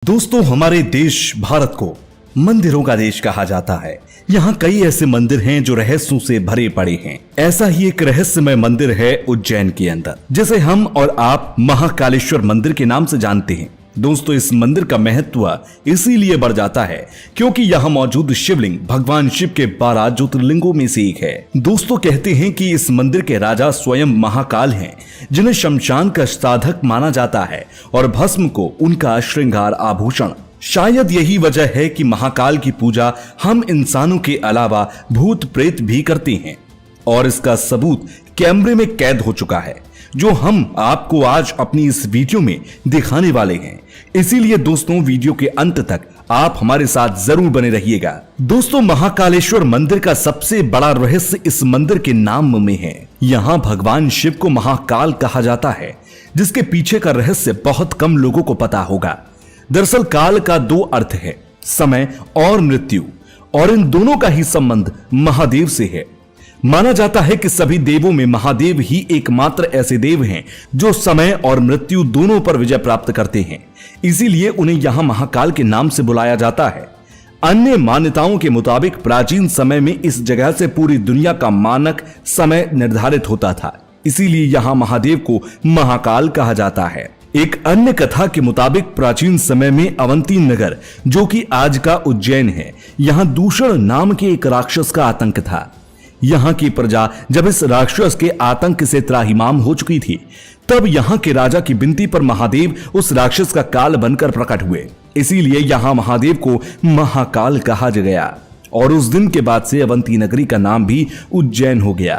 दोस्तों, हमारे देश भारत को मंदिरों का देश कहा जाता है। यहाँ कई ऐसे मंदिर हैं जो रहस्यों से भरे पड़े हैं। ऐसा ही एक रहस्यमय मंदिर है उज्जैन के अंदर, जिसे हम और आप महाकालेश्वर मंदिर के नाम से जानते हैं। दोस्तों, इस मंदिर का महत्व इसीलिए बढ़ जाता है क्योंकि यहाँ मौजूद शिवलिंग भगवान शिव के 12 ज्योतिर्लिंगों में से एक है। दोस्तों, कहते हैं कि इस मंदिर के राजा स्वयं महाकाल हैं, जिन्हें शमशान का साधक माना जाता है और भस्म को उनका श्रृंगार आभूषण। शायद यही वजह है कि महाकाल की पूजा हम इंसानों के अलावा भूत प्रेत भी करते हैं और इसका सबूत कैमरे में कैद हो चुका है, जो हम आपको आज अपनी इस वीडियो में दिखाने वाले हैं। इसीलिए दोस्तों, वीडियो के अंत तक आप हमारे साथ जरूर बने रहिएगा। दोस्तों, महाकालेश्वर मंदिर का सबसे बड़ा रहस्य इस मंदिर के नाम में है। यहाँ भगवान शिव को महाकाल कहा जाता है, जिसके पीछे का रहस्य बहुत कम लोगों को पता होगा। दरअसल काल का 2 अर्थ है, समय और मृत्यु, और इन दोनों का ही संबंध महादेव से है। माना जाता है कि सभी देवों में महादेव ही एकमात्र ऐसे देव हैं जो समय और मृत्यु दोनों पर विजय प्राप्त करते हैं। इसीलिए उन्हें यहां महाकाल के नाम से बुलाया जाता है। अन्य मान्यताओं के मुताबिक प्राचीन समय में इस जगह से पूरी दुनिया का मानक समय निर्धारित होता था, इसीलिए यहां महादेव को महाकाल कहा जाता है। एक अन्य कथा के मुताबिक प्राचीन समय में अवंती नगर, जो कि आज का उज्जैन है, यहां दूषण नाम के एक राक्षस का आतंक था। यहाँ की प्रजा जब इस राक्षस के आतंक से त्राहिमाम हो चुकी थी, तब यहाँ के राजा की विनती पर महादेव उस राक्षस का काल बनकर प्रकट हुए। इसीलिए यहाँ महादेव को महाकाल कहा गया और उस दिन के बाद से अवंती नगरी का नाम भी उज्जैन हो गया।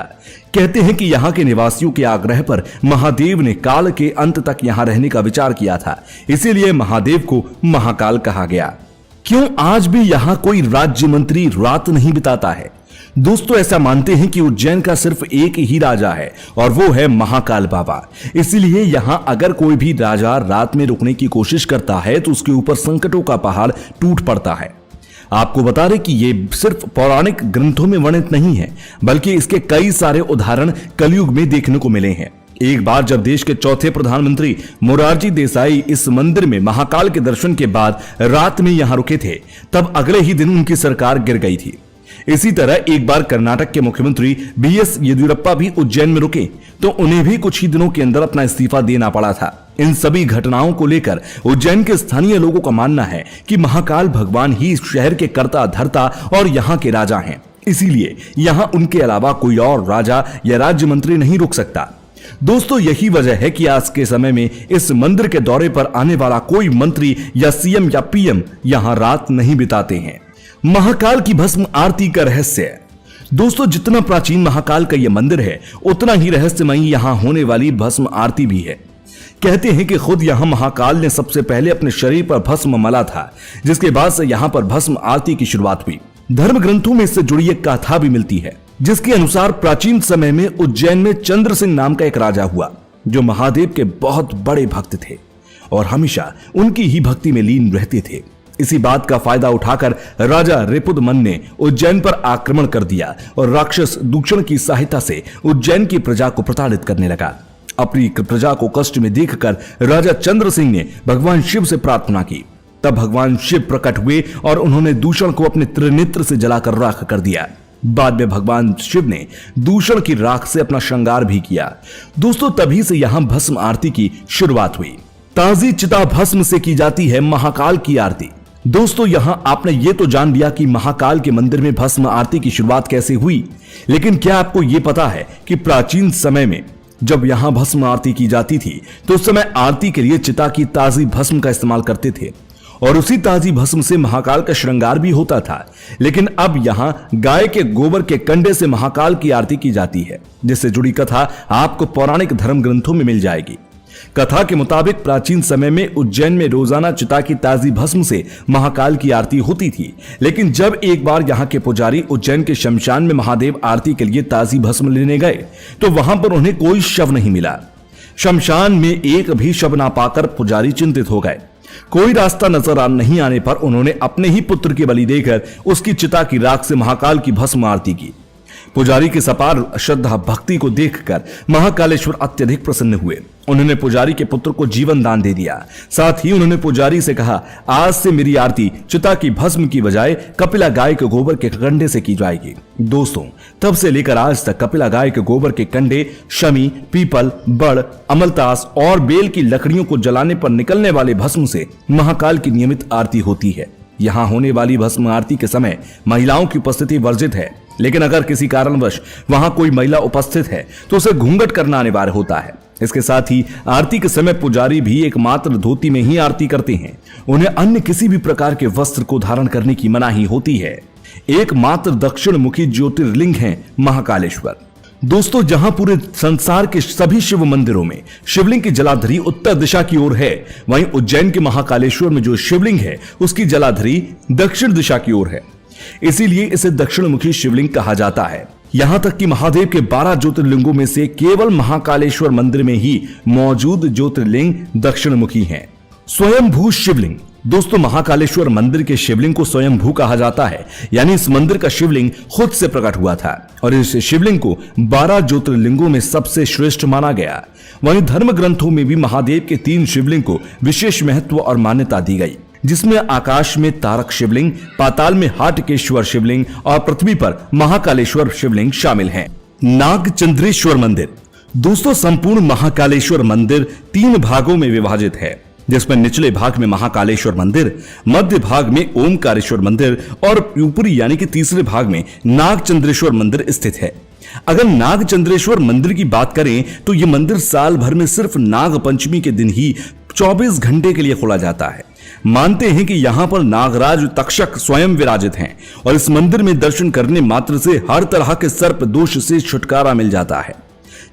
कहते हैं कि यहाँ के निवासियों के आग्रह पर महादेव ने काल के अंत तक यहाँ रहने का विचार किया था, इसीलिए महादेव को महाकाल कहा गया। क्यों आज भी यहाँ कोई राज्य मंत्री रात नहीं बिताता है? दोस्तों, ऐसा मानते हैं कि उज्जैन का सिर्फ एक ही राजा है और वो है महाकाल बाबा। इसलिए यहां अगर कोई भी राजा रात में रुकने की कोशिश करता है तो उसके ऊपर संकटों का पहाड़ टूट पड़ता है। आपको बता दें कि ये सिर्फ पौराणिक ग्रंथों में वर्णित नहीं है, बल्कि इसके कई सारे उदाहरण कलयुग में देखने को मिले हैं। एक बार जब देश के चौथे प्रधानमंत्री मोरारजी देसाई इस मंदिर में महाकाल के दर्शन के बाद रात में यहां रुके थे, तब अगले ही दिन उनकी सरकार गिर गई थी। इसी तरह एक बार कर्नाटक के मुख्यमंत्री बीएस येदियुरप्पा भी उज्जैन में रुके, तो उन्हें भी कुछ ही दिनों के अंदर अपना इस्तीफा देना पड़ा था। इन सभी घटनाओं को लेकर उज्जैन के स्थानीय लोगों का मानना है कि महाकाल भगवान ही इस शहर के कर्ता धर्ता और यहाँ के राजा हैं। इसीलिए यहाँ उनके अलावा कोई और राजा या राज्य मंत्री नहीं रुक सकता। दोस्तों, यही वजह है कि आज के समय में इस मंदिर के दौरे पर आने वाला कोई मंत्री या सीएम या पीएम यहाँ रात नहीं बिताते हैं। महाकाल की भस्म आरती का रहस्य। दोस्तों, जितना प्राचीन महाकाल का यह मंदिर है, उतना ही रहस्यमयी यहाँ होने वाली भस्म आरती भी है। कहते हैं कि खुद यहाँ महाकाल ने सबसे पहले अपने शरीर पर भस्म मला था, जिसके बाद से यहाँ पर भस्म आरती की शुरुआत हुई। धर्म ग्रंथों में इससे जुड़ी एक कथा भी मिलती है, जिसके अनुसार प्राचीन समय में उज्जैन में चंद्र सिंह नाम का एक राजा हुआ, जो महादेव के बहुत बड़े भक्त थे और हमेशा उनकी ही भक्ति में लीन रहते थे। इसी बात का फायदा उठाकर राजा रिपुदमन ने उज्जैन पर आक्रमण कर दिया और राक्षस दूषण की सहायता से उज्जैन की प्रजा को प्रताड़ित करने लगा। अपनी प्रजा को कष्ट में देखकर राजा चंद्र सिंह ने भगवान शिव से प्रार्थना की। तब भगवान शिव प्रकट हुए और उन्होंने दूषण को अपने त्रिनेत्र से जलाकर राख कर दिया। बाद में भगवान शिव ने दूषण की राख से अपना श्रृंगार भी किया। दोस्तों, तभी से यहां भस्म आरती की शुरुआत हुई। ताजी चिता भस्म से की जाती है महाकाल की आरती। दोस्तों, यहां आपने ये तो जान लिया कि महाकाल के मंदिर में भस्म आरती की शुरुआत कैसे हुई, लेकिन क्या आपको यह पता है कि प्राचीन समय में जब यहां भस्म आरती की जाती थी, तो उस समय आरती के लिए चिता की ताजी भस्म का इस्तेमाल करते थे और उसी ताजी भस्म से महाकाल का श्रृंगार भी होता था। लेकिन अब यहां गाय के गोबर के कंडे से महाकाल की आरती की जाती है, जिससे जुड़ी कथा आपको पौराणिक धर्म ग्रंथों में मिल जाएगी। कथा के मुताबिक प्राचीन समय में उज्जैन में रोजाना चिता की ताजी भस्म से महाकाल की आरती होती थी, लेकिन जब एक बार यहाँ के पुजारी उज्जैन के शमशान में महादेव आरती के लिए ताजी भस्म लेने गए, तो वहां पर उन्हें कोई शव नहीं मिला। शमशान में एक भी शव ना पाकर पुजारी चिंतित हो गए। कोई रास्ता नजर नहीं आने पर उन्होंने अपने ही पुत्र की बलि देकर उसकी चिता की राख से महाकाल की भस्म आरती की। पुजारी की अपार श्रद्धा भक्ति को देखकर महाकालेश्वर अत्यधिक प्रसन्न हुए उन्होंने पुजारी के पुत्र को जीवन दान दे दिया। साथ ही उन्होंने पुजारी से कहा, आज से मेरी आरती चिता की भस्म की बजाय कपिला गाय के गोबर के कंडे से की जाएगी। दोस्तों, तब से लेकर आज तक कपिला गाय के गोबर के कंडे, शमी, पीपल, बड़, अमलतास और बेल की लकड़ियों को जलाने पर निकलने वाले भस्म से महाकाल की नियमित आरती होती है। यहाँ होने वाली भस्म आरती के समय महिलाओं की उपस्थिति वर्जित है, लेकिन अगर किसी कारणवश वहां कोई महिला उपस्थित है तो उसे घूंघट करना अनिवार्य होता है। इसके साथ ही आरती के समय पुजारी भी एकमात्र धोती में ही आरती करते हैं। उन्हें अन्य किसी भी प्रकार के वस्त्र को धारण करने की मनाही होती है। एकमात्र दक्षिण मुखी ज्योतिर्लिंग है महाकालेश्वर। दोस्तों, जहां पूरे संसार के सभी शिव मंदिरों में शिवलिंग की जलाधरी उत्तर दिशा की ओर है, वहीं उज्जैन के महाकालेश्वर में जो शिवलिंग है उसकी जलाधरी दक्षिण दिशा की ओर है। इसीलिए इसे दक्षिण मुखी शिवलिंग कहा जाता है। यहां तक कि महादेव के 12 ज्योतिर्लिंगों में से केवल महाकालेश्वर मंदिर में ही मौजूद ज्योतिर्लिंग दक्षिण मुखी हैं। स्वयंभू शिवलिंग। दोस्तों, महाकालेश्वर मंदिर के शिवलिंग को स्वयंभू कहा जाता है, यानी इस मंदिर का शिवलिंग खुद से प्रकट हुआ था और इस शिवलिंग को 12 ज्योतिर्लिंगों में सबसे श्रेष्ठ माना गया। वहीं धर्म ग्रंथों में भी महादेव के 3 शिवलिंग को विशेष महत्व और मान्यता दी गई, जिसमें आकाश में तारक शिवलिंग, पाताल में हाटकेश्वर शिवलिंग और पृथ्वी पर महाकालेश्वर शिवलिंग शामिल हैं। नागचंद्रेश्वर मंदिर। दोस्तों, संपूर्ण महाकालेश्वर मंदिर 3 भागों में विभाजित है, जिसमें निचले भाग में महाकालेश्वर मंदिर, मध्य भाग में ओमकारेश्वर मंदिर और ऊपरी यानी कि तीसरे भाग में नागचंद्रेश्वर मंदिर स्थित है। अगर नागचंद्रेश्वर मंदिर की बात करें तो यह मंदिर साल भर में सिर्फ नाग पंचमी के दिन ही 24 घंटे के लिए खोला जाता है। मानते हैं कि यहां पर नागराज तक्षक स्वयं विराजित हैं और इस मंदिर में दर्शन करने मात्र से हर तरह के सर्प दोष से छुटकारा मिल जाता है।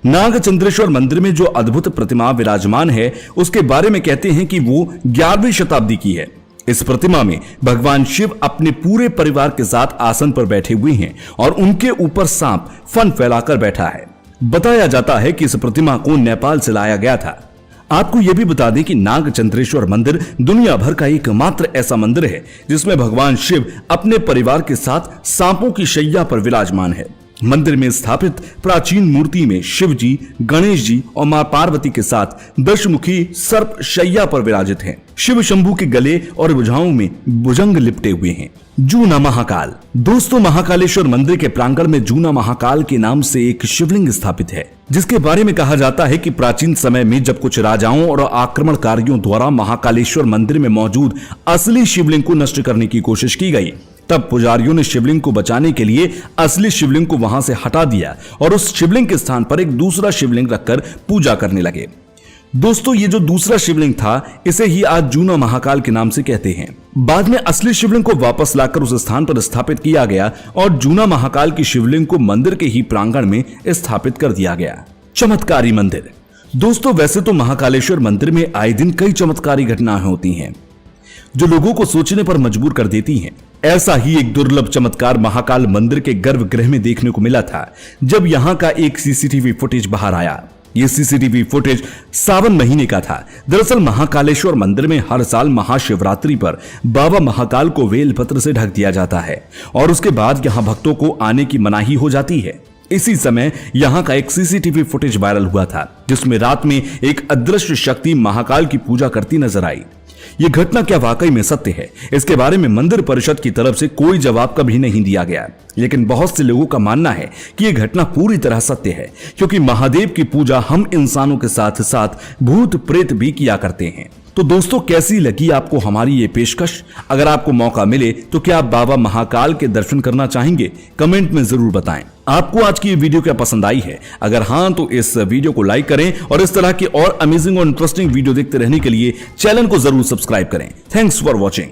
नागचंद्रेश्वर मंदिर में जो अद्भुत प्रतिमा विराजमान है उसके बारे में कहते हैं कि वो 11वीं शताब्दी की है। इस प्रतिमा में भगवान शिव अपने पूरे परिवार के साथ आसन पर बैठे हुए हैं और उनके ऊपर सांप फन फैलाकर बैठा है। बताया जाता है कि इस प्रतिमा को नेपाल से लाया गया था। आपको यह भी बता दें कि नागचंद्रेश्वर मंदिर दुनिया भर का एकमात्र ऐसा मंदिर है जिसमें भगवान शिव अपने परिवार के साथ सांपों की शैया पर विराजमान है। मंदिर में स्थापित प्राचीन मूर्ति में शिव जी, गणेश जी और मां पार्वती के साथ दशमुखी सर्प शैया पर विराजित हैं। शिव शंभू के गले और भुजाओं में भुजंग लिपटे हुए हैं। जूना महाकाल। दोस्तों, महाकालेश्वर मंदिर के प्रांगण में जूना महाकाल के नाम से एक शिवलिंग स्थापित है, जिसके बारे में कहा जाता है कि प्राचीन समय में जब कुछ राजाओं और आक्रमणकारियों द्वारा महाकालेश्वर मंदिर में मौजूद असली शिवलिंग को नष्ट करने की कोशिश की गई, तब पुजारियों ने शिवलिंग को बचाने के लिए असली शिवलिंग को वहां से हटा दिया और उस शिवलिंग के स्थान पर एक दूसरा शिवलिंग रखकर पूजा करने लगे। दोस्तों, ये जो दूसरा शिवलिंग था इसे ही आज जूना महाकाल के नाम से कहते हैं। बाद में असली शिवलिंग को वापस लाकर उस स्थान पर स्थापित किया गया और जूना महाकाल की शिवलिंग को मंदिर के ही प्रांगण में स्थापित कर दिया गया। चमत्कारी मंदिर। दोस्तों, वैसे तो महाकालेश्वर मंदिर में आए दिन कई चमत्कारी घटनाएं होती हैं जो लोगों को सोचने पर मजबूर कर देती हैं। ऐसा ही एक दुर्लभ चमत्कार महाकाल मंदिर के गर्भगृह में देखने को मिला था, जब यहां का एक सीसीटीवी फुटेज बाहर आया। यह सीसीटीवी फुटेज सावन महीने का था। दरअसल महाकालेश्वर मंदिर में हर साल महाशिवरात्रि पर बाबा महाकाल को बेलपत्र से ढक दिया जाता है और उसके बाद यहां भक्तों को आने की मनाही हो जाती है। इसी समय यहां का एक सीसीटीवी फुटेज वायरल हुआ था, जिसमें रात में एक अदृश्य शक्ति महाकाल की पूजा करती नजर आई। ये घटना क्या वाकई में सत्य है, इसके बारे में मंदिर परिषद की तरफ से कोई जवाब कभी नहीं दिया गया, लेकिन बहुत से लोगों का मानना है कि यह घटना पूरी तरह सत्य है, क्योंकि महादेव की पूजा हम इंसानों के साथ साथ भूत प्रेत भी किया करते हैं। तो दोस्तों, कैसी लगी आपको हमारी ये पेशकश? अगर आपको मौका मिले तो क्या आप बाबा महाकाल के दर्शन करना चाहेंगे? कमेंट में जरूर बताएं। आपको आज की ये वीडियो क्या पसंद आई है? अगर हाँ तो इस वीडियो को लाइक करें और इस तरह की और अमेजिंग और इंटरेस्टिंग वीडियो देखते रहने के लिए चैनल को जरूर सब्सक्राइब करें। Thanks for watching.